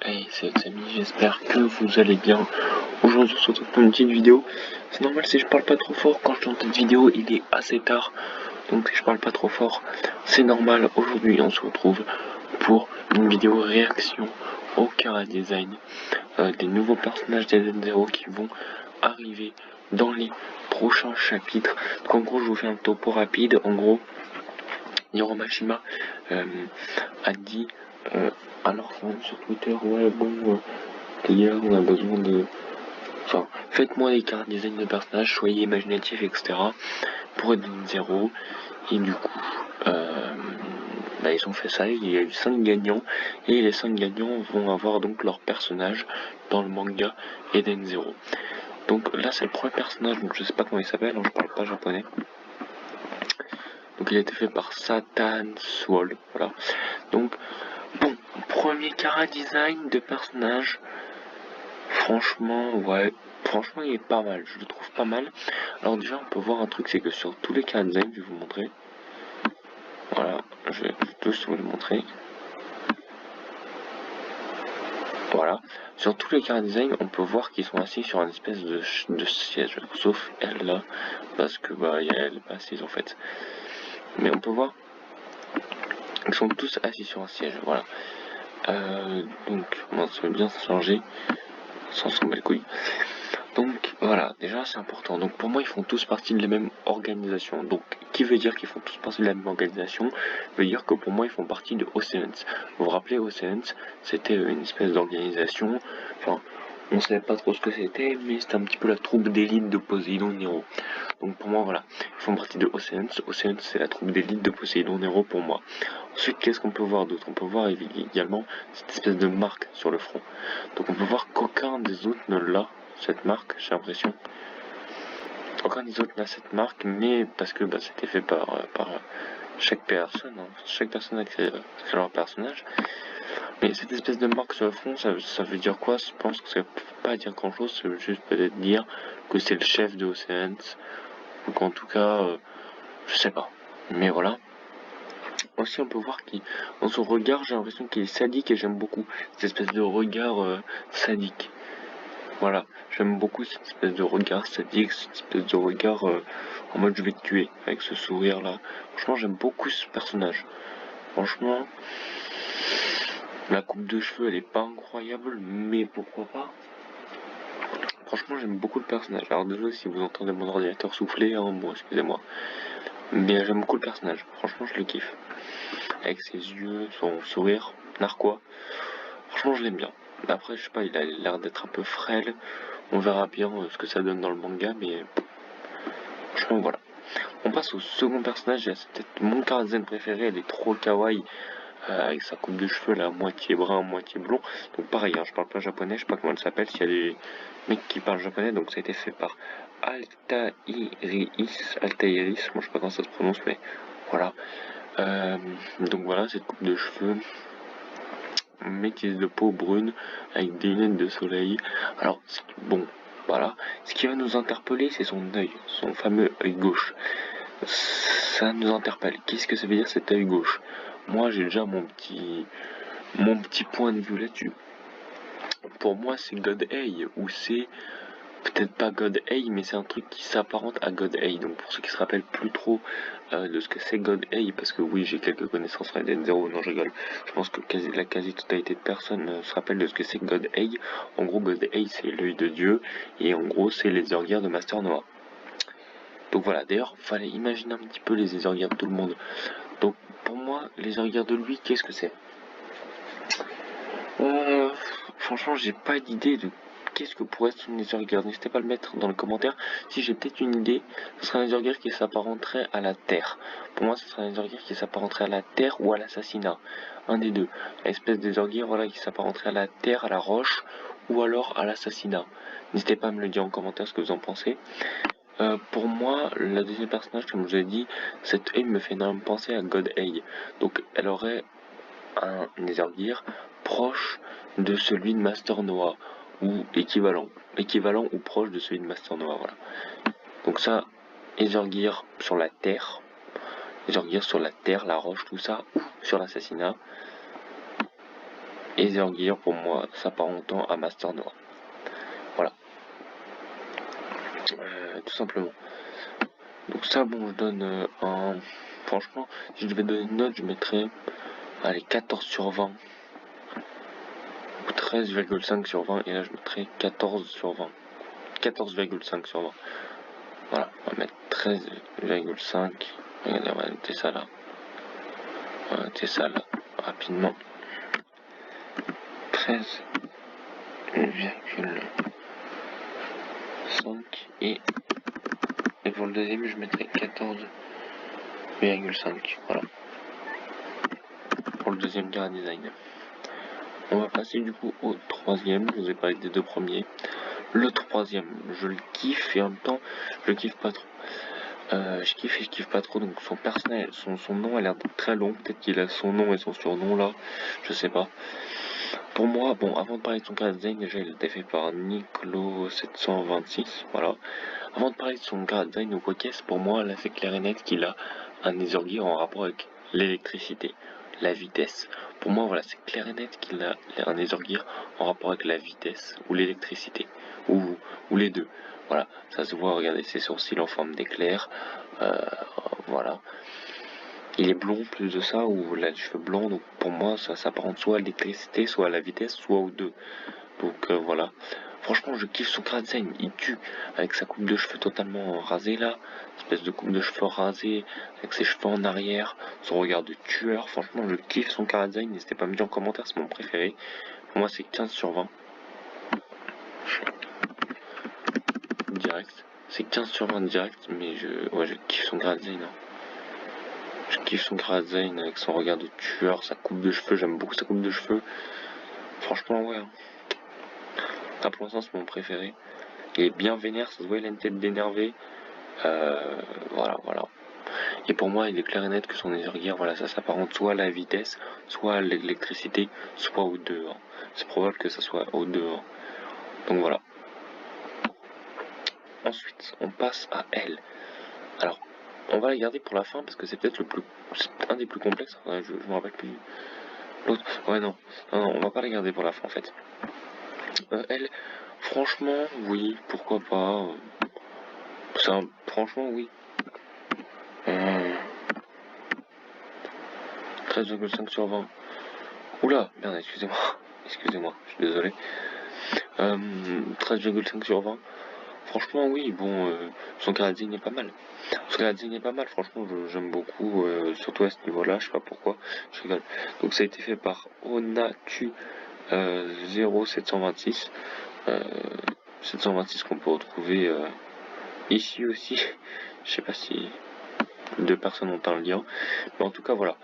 Hey, c'est Samy, j'espère que vous allez bien. Aujourd'hui, on se retrouve pour une petite vidéo. C'est normal si je parle pas trop fort quand je tourne cette vidéo, il est assez tard. Donc si je parle pas trop fort, c'est normal. Aujourd'hui, on se retrouve pour une vidéo réaction au Chara Design des nouveaux personnages d'Eden0 qui vont arriver dans les prochains chapitres. Donc en gros, je vous fais un topo rapide. En gros, Hiromashima a dit à leurs fans sur Twitter, ouais bon les gars, on a besoin de... Enfin, faites-moi des cartes design de personnages, soyez imaginatifs, etc. pour Eden0. Et du coup, ils ont fait ça, il y a eu 5 gagnants, et les 5 gagnants vont avoir donc leur personnage dans le manga Eden0. Donc là c'est le premier personnage, donc je sais pas comment il s'appelle, je parle pas japonais. Donc il a été fait par Satan Sword, voilà. Donc, bon, premier Chara design de personnage. Franchement, ouais, franchement il est pas mal, je le trouve pas mal. Alors déjà on peut voir un truc, c'est que sur tous les Chara design, je vais vous montrer. Voilà, je vais tous vous le montrer. Voilà, sur tous les Chara design, on peut voir qu'ils sont assis sur un espèce de siège, sauf elle là, parce que bah elle est pas assise en fait. Mais on peut voir qu'ils sont tous assis sur un siège, voilà. Donc, bon, ça veut bien changer, sans s'en bat les couilles. Donc voilà, déjà c'est important. Donc pour moi ils font tous partie de la même organisation. Donc qui veut dire qu'ils font tous partie de la même organisation veut dire que pour moi ils font partie de Oceans. Vous vous rappelez Oceans, c'était une espèce d'organisation. Enfin, on savait pas trop ce que c'était, mais c'était un petit peu la troupe d'élite de Poséidon Nero. Donc pour moi voilà, ils font partie de Oceans. Oceans c'est la troupe d'élite de Poséidon Nero pour moi. Ensuite qu'est-ce qu'on peut voir d'autre? On peut voir également cette espèce de marque sur le front. Donc on peut voir qu'aucun des autres ne l'a, cette marque, j'ai l'impression. Aucun des autres n'a cette marque, mais parce que c'était fait par chaque personne, hein. Chaque personne a créé leur personnage. Mais cette espèce de marque sur le front, ça veut dire quoi? Je pense que ça veut pas dire grand chose, ça veut juste peut-être dire que c'est le chef de Oceans, ou qu'en tout cas, je sais pas. Mais voilà. Aussi, on peut voir qu'il, dans son regard, j'ai l'impression qu'il est sadique et j'aime beaucoup cette espèce de regard sadique. Voilà, j'aime beaucoup cette espèce de regard sadique, cette espèce de regard en mode je vais te tuer, avec ce sourire là. Franchement, j'aime beaucoup ce personnage. Franchement, la coupe de cheveux elle est pas incroyable, mais pourquoi pas. Franchement, j'aime beaucoup le personnage. Alors désolé si vous entendez mon ordinateur souffler, hein, bon, excusez-moi. Mais j'aime beaucoup le personnage, franchement je le kiffe. Avec ses yeux, son sourire, narquois. Franchement je l'aime bien. Après je sais pas, il a l'air d'être un peu frêle. On verra bien ce que ça donne dans le manga, mais franchement voilà. On passe au second personnage, c'est peut-être mon Chara design préféré, elle est trop kawaii. Avec sa coupe de cheveux là, moitié brun, moitié blond. Donc pareil, hein, je parle pas japonais, je sais pas comment elle s'appelle, s'il y a des mecs qui parlent japonais, donc ça a été fait par Altairis, moi je sais pas comment ça se prononce, mais voilà. Donc voilà, cette coupe de cheveux, métisse de peau brune, avec des lunettes de soleil. Alors, bon, voilà. Ce qui va nous interpeller, c'est son œil, son fameux œil gauche. Ça nous interpelle. Qu'est-ce que ça veut dire cet œil gauche? Moi, j'ai déjà mon petit point de vue là-dessus. Pour moi, c'est God Eye, ou c'est peut-être pas God Eye, mais c'est un truc qui s'apparente à God Eye. Donc pour ceux qui se rappellent plus trop de ce que c'est God Eye, parce que oui, j'ai quelques connaissances sur Eden0, non je rigole. Je pense que la quasi-totalité de personnes se rappellent de ce que c'est God Eye. En gros, God Eye, c'est l'œil de Dieu, et en gros, c'est les Ezorgières de Master Noah. Donc voilà, d'ailleurs, fallait imaginer un petit peu les Ezorgières de tout le monde. Donc pour moi, les Ezorgières de lui, qu'est-ce que c'est? Franchement, j'ai pas d'idée de qu'est-ce que pourrait être une Ezorgière. N'hésitez pas à le mettre dans les commentaires. Si j'ai peut-être une idée, ce serait un Ezorgière qui s'apparenterait à la terre. Pour moi, ce serait un Ezorgière qui s'apparenterait à la terre ou à l'assassinat. Un des deux. L'espèce d'Ezorgière, voilà, qui s'apparenterait à la terre, à la roche, ou alors à l'assassinat. N'hésitez pas à me le dire en commentaire ce que vous en pensez. Pour moi, la deuxième personnage, comme je vous ai dit, cette œil me fait énormément penser à God Eye. Donc, elle aurait un Ezorgière proche de celui de Master Noah, ou équivalent ou proche de celui de Master Noah, voilà. Donc ça, Ezorgière sur la terre, la roche, tout ça, ou sur l'assassinat. Et Zergear, pour moi, s'apparentant à Master Noir. Voilà. Tout simplement. Donc ça, bon, je donne un... Franchement, si je devais donner une note, je mettrais... Allez, 14 sur 20. 13,5 sur 20. Et là, je mettrais 14 sur 20. 14,5 sur 20. Voilà, on va mettre 13,5. Regardez, on va noter ça là. On va noter ça là, rapidement. 13,5 et pour le deuxième je mettrai 14,5. Voilà. Pour le deuxième Gara Design. On va passer du coup au troisième. Je vous ai parlé des deux premiers. Le troisième, je le kiffe et en même temps je le kiffe pas trop. Je kiffe et je kiffe pas trop, donc son personnage, son nom a l'air très long. Peut-être qu'il a son nom et son surnom là, je sais pas. Pour moi, bon, avant de parler de son Gara Design, déjà il a été fait par Niclo726, voilà. Avant de parler de son Gara Design ou quoi qu'est-ce, pour moi là c'est clair et net qu'il a un Nethergear en rapport avec l'électricité, la vitesse. Pour moi voilà, c'est clair et net qu'il a un Nethergear en rapport avec la vitesse ou l'électricité, ou les deux. Voilà, ça se voit, regardez ses sourcils en forme d'éclair, voilà. Il est blond plus de ça, ou il a les cheveux blancs, donc pour moi ça s'apparente soit à l'électricité, soit à la vitesse, soit aux deux. Donc voilà. Franchement je kiffe son Gara Design, il tue avec sa coupe de cheveux totalement rasée là, espèce de coupe de cheveux rasée, avec ses cheveux en arrière, son regard de tueur, franchement je kiffe son Gara Design, n'hésitez pas à me dire en commentaire, c'est mon préféré. Pour moi c'est 15 sur 20. Direct. C'est 15 sur 20 direct, mais je kiffe son Gara Design. Hein. Je kiffe son Gara Design avec son regard de tueur, sa coupe de cheveux, j'aime beaucoup sa coupe de cheveux. Franchement, ouais. Ah, pour l'instant, c'est mon préféré. Il est bien vénère, ça se voit, il a une tête d'énervé. Voilà. Et pour moi, il est clair et net que son Nethergear, voilà, ça s'apparente soit à la vitesse, soit à l'électricité, soit aux deux. Hein. C'est probable que ça soit aux deux. Hein. Donc voilà. Ensuite, on passe à elle. Alors, on va la garder pour la fin parce que c'est peut-être un des plus complexes. Ouais, je me rappelle plus. L'autre, ouais non, on va pas la garder pour la fin en fait. Elle, franchement, oui, pourquoi pas. Franchement, oui. 13,5 sur 20. Oula, merde, excusez-moi. Excusez-moi, je suis désolé. 13,5 sur 20. Franchement, oui, bon, son Gara Design est pas mal. Son Gara Design est pas mal, franchement, j'aime beaucoup, surtout à ce niveau-là, je sais pas pourquoi, je rigole. Donc ça a été fait par Onatu 0726. 726 qu'on peut retrouver ici aussi. Je sais pas si deux personnes ont un lien. Mais en tout cas, voilà.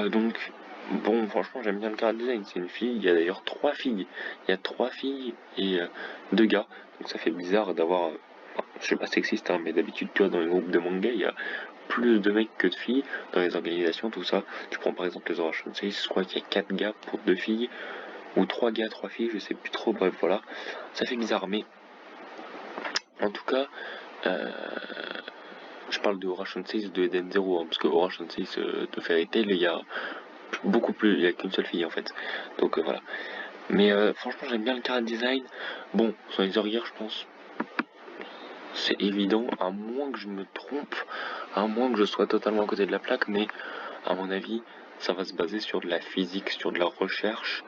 Donc, bon, franchement, j'aime bien le Gara Design. C'est une fille. Il y a d'ailleurs 3 filles. Il y a 3 filles et 2 gars. Donc, ça fait bizarre d'avoir. Je sais pas sexiste, hein, mais d'habitude, tu vois, dans les groupes de manga, il y a plus de mecs que de filles. Dans les organisations, tout ça. Tu prends par exemple les Oration 6, je crois qu'il y a 4 gars pour 2 filles. Ou 3 gars, 3 filles, je sais plus trop. Bref, voilà. Ça fait bizarre, mais. En tout cas. Je parle de Oration 6 de Eden Zero, hein, parce que Oration 6 de Fairy Tail, il y a beaucoup plus, il y a qu'une seule fille en fait. Donc voilà. Mais franchement, j'aime bien le Gara Design. Bon, sur les Nethergear, je pense, c'est évident, à moins que je me trompe, à moins que je sois totalement à côté de la plaque, mais à mon avis, ça va se baser sur de la physique, sur de la recherche.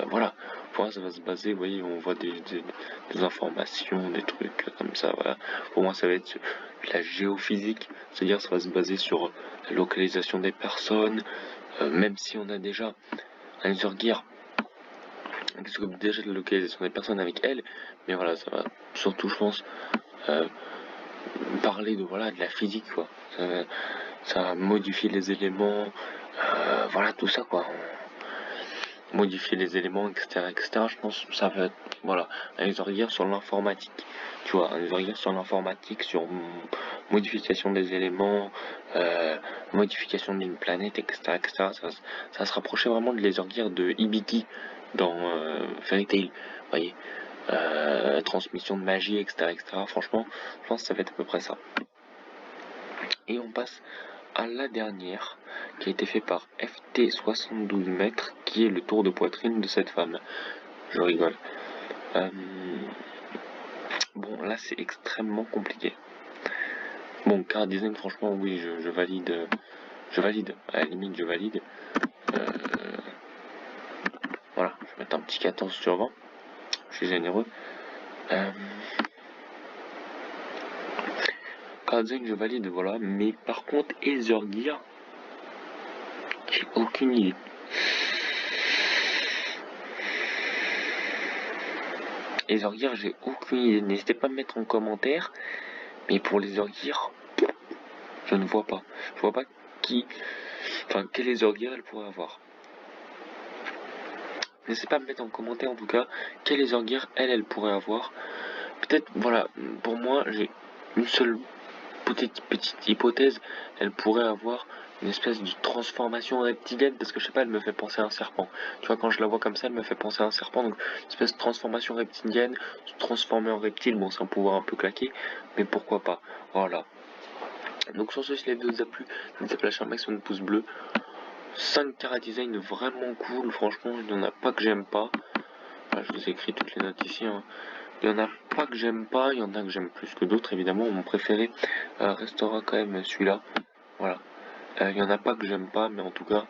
Voilà. Pour moi, ça va se baser, vous voyez, on voit des informations, des trucs comme ça, voilà. Pour moi, ça va être de la géophysique, c'est-à-dire ça va se baser sur la localisation des personnes, même si on a déjà un Nethergear qui s'occupe déjà de la localisation des personnes avec elle, mais voilà, ça va surtout, je pense, parler de la physique, quoi. Ça va modifier les éléments, voilà, tout ça, quoi. Modifier les éléments, etc., je pense que ça va être, voilà, un Nethergear sur l'informatique, tu vois, un Nethergear sur l'informatique, sur modification des éléments, modification d'une planète, etc., ça va se rapprocher vraiment de Nethergear de Hibiki dans Fairy Tail, vous voyez, transmission de magie, etc., franchement, je pense que ça va être à peu près ça. Et on passe à la dernière, qui a été fait par FT72 mètres, qui est le tour de poitrine de cette femme. Je rigole. Bon, là c'est extrêmement compliqué. Bon, car design, franchement, oui, je valide. Je valide. À la limite, je valide. Voilà, je vais mettre un petit 14 sur 20. Je suis généreux. Car design, je valide, voilà. Mais par contre, Ethergear, j'ai aucune idée. Ethergear, j'ai aucune idée. N'hésitez pas à me mettre en commentaire. Mais pour les Ethergear, je ne vois pas. Je vois pas quel Ethergear elle pourrait avoir. N'hésitez pas à me mettre en commentaire en tout cas quel Ethergear elle pourrait avoir. Peut-être, voilà, pour moi, j'ai une seule petite hypothèse, elle pourrait avoir une espèce de transformation reptilienne, parce que je sais pas, elle me fait penser à un serpent. Tu vois, quand je la vois comme ça, elle me fait penser à un serpent, donc une espèce de transformation reptilienne, se transformer en reptile, bon, c'est un pouvoir un peu claqué, mais pourquoi pas, voilà. Donc sur ce, si la vidéo vous a plu, n'hésitez pas à lâcher un maximum de pouces bleus. 5 cara design vraiment cool, franchement, il n'y en a pas que j'aime pas. Enfin, je vous ai écrit toutes les notes ici, hein. Il y en a pas que j'aime pas, il y en a que j'aime plus que d'autres, évidemment. Mon préféré restera quand même celui-là. Voilà. Il y en a pas que j'aime pas, mais en tout cas,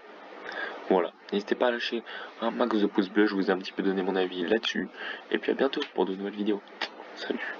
voilà. N'hésitez pas à lâcher un max de pouces bleus, je vous ai un petit peu donné mon avis là-dessus. Et puis à bientôt pour de nouvelles vidéos. Salut.